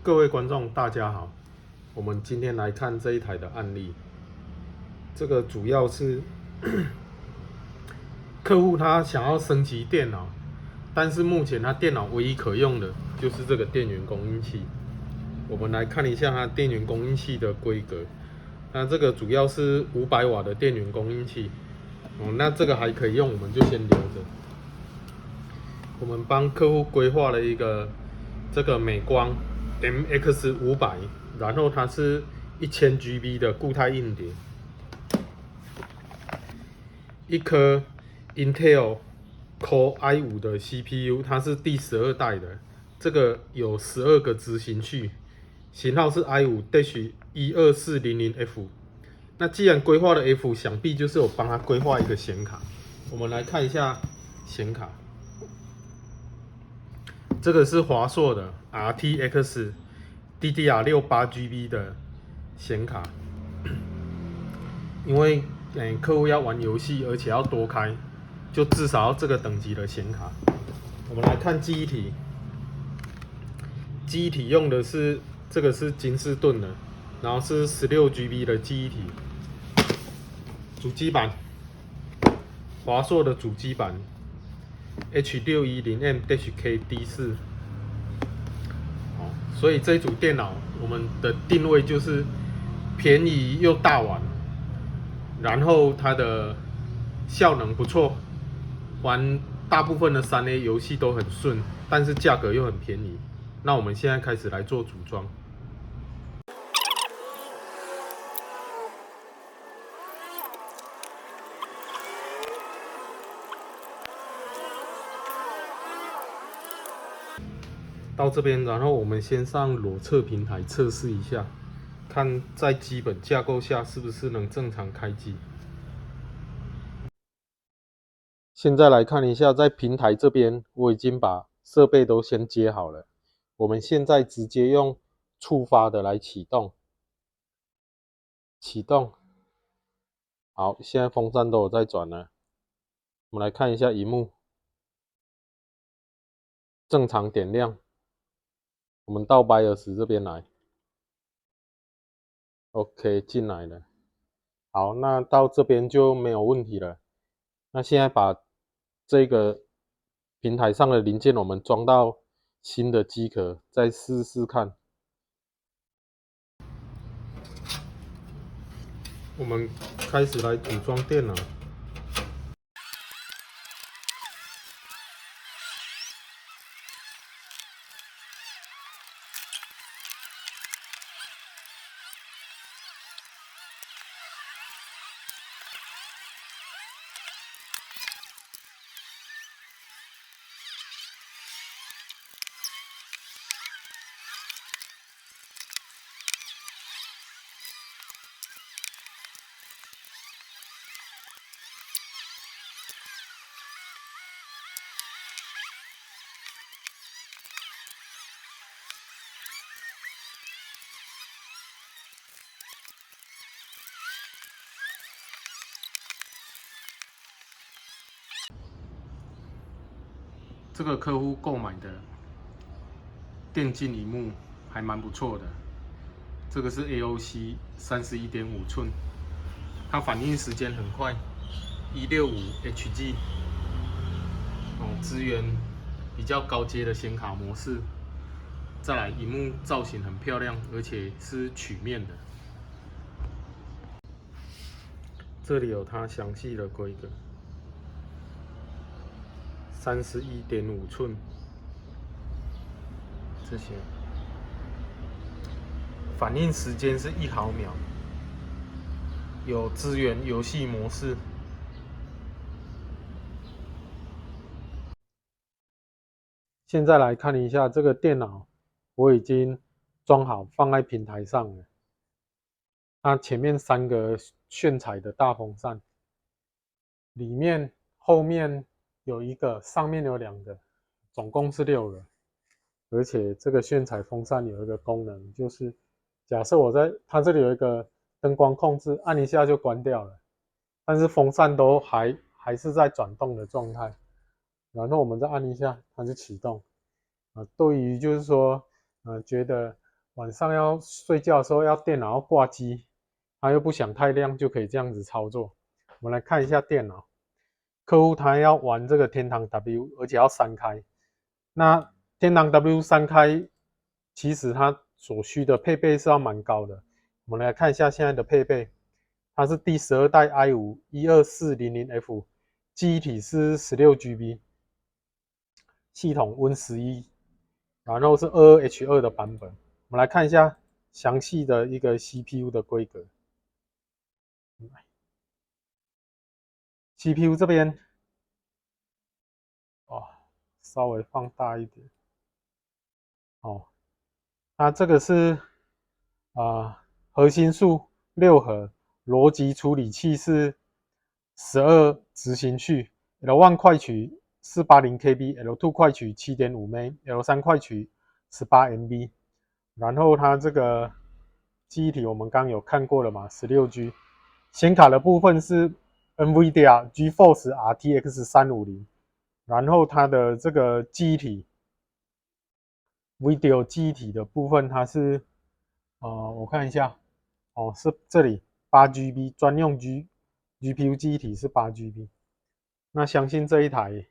各位观众，大家好。我们今天来看这一台的案例。这个主要是客户他想要升级电脑，但是目前他电脑唯一可用的就是这个电源供应器。我们来看一下它电源供应器的规格。那这个主要是500瓦的电源供应器。那这个还可以用，我们就先留着。我们帮客户规划了一个这个美光 MX500，然后它是1000GB 的固态硬碟，一颗 Intel Core i5 的 CPU， 它是第12代的，这个有12个执行序，型号是 i5-12400F。那既然规划了 F， 想必就是我帮他规划一个显卡。我们来看一下显卡。这个是华硕的 RTX DDR6 8GB 的显卡，因为客户要玩游戏，而且要多开，就至少要这个等级的显卡。我们来看记忆体，记忆体用的是这个是金士顿的，然后是16GB 的记忆体。主机板，华硕的主机板 H610M-K D4。所以这一组电脑我们的定位就是便宜又大碗，然后它的效能不错，玩大部分的3A 游戏都很顺，但是价格又很便宜。那我们现在开始来做组装。到这边，然后我们先上裸测平台测试一下，看在基本架构下是不是能正常开机。现在来看一下，在平台这边我已经把设备都先接好了，我们现在直接用触发的来启动。启动，好，现在风扇都有在转了。我们来看一下萤幕，正常点亮。我们到 BIOS 这边来 ，OK 进来了。好，那到这边就没有问题了。那现在把这个平台上的零件我们装到新的机壳，再试试看。我们开始来组装电脑。这个客户购买的电竞萤幕还蛮不错的，这个是 AOC 31.5寸，它反应时间很快，165Hz，支援比较高阶的显卡模式。再来，萤幕造型很漂亮，而且是曲面的。这里有它详细的规格，31.5寸，这些反应时间是1毫秒，有支援游戏模式。现在来看一下这个电脑，我已经装好放在平台上了。它前面3个炫彩的大风扇，里面后面有1个，上面有2个，总共是6个。而且这个炫彩风扇有一个功能，就是假设它这里有一个灯光控制，按一下就关掉了，但是风扇都还是在转动的状态。然后我们再按一下，它就启动。对于就是说，觉得晚上要睡觉的时候要电脑要挂机，他又不想太亮，就可以这样子操作。我们来看一下电脑，客户他要玩这个天堂 W， 而且要3开。那天堂 W 3开，其实它所需的配备是要蛮高的。我们来看一下现在的配备，它是第12代 i5 12400F， 记忆体是16GB， 系统 Win11，然后是22H2的版本。我们来看一下详细的一个 CPU 的规格。CPU 这边，稍微放大一点。它这个是核心数6核，逻辑处理器是12执行序 ，L1 快取480KB，L2 快取7.5MB，L3 快取18MB。然后它这个记忆体我们刚有看过了嘛，16G。显卡的部分是 NVIDIA GeForce RTX 350，然后它的这个记忆体 Video 记忆体的部分，它是我看一下，是这里8GB 专用 GPU 记忆体是8GB。那相信这一台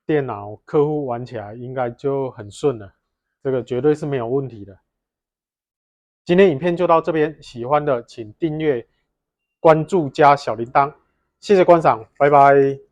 电脑客户玩起来应该就很顺了，这个绝对是没有问题的。今天影片就到这边，喜欢的请订阅、关注加小铃铛，谢谢观赏，拜拜。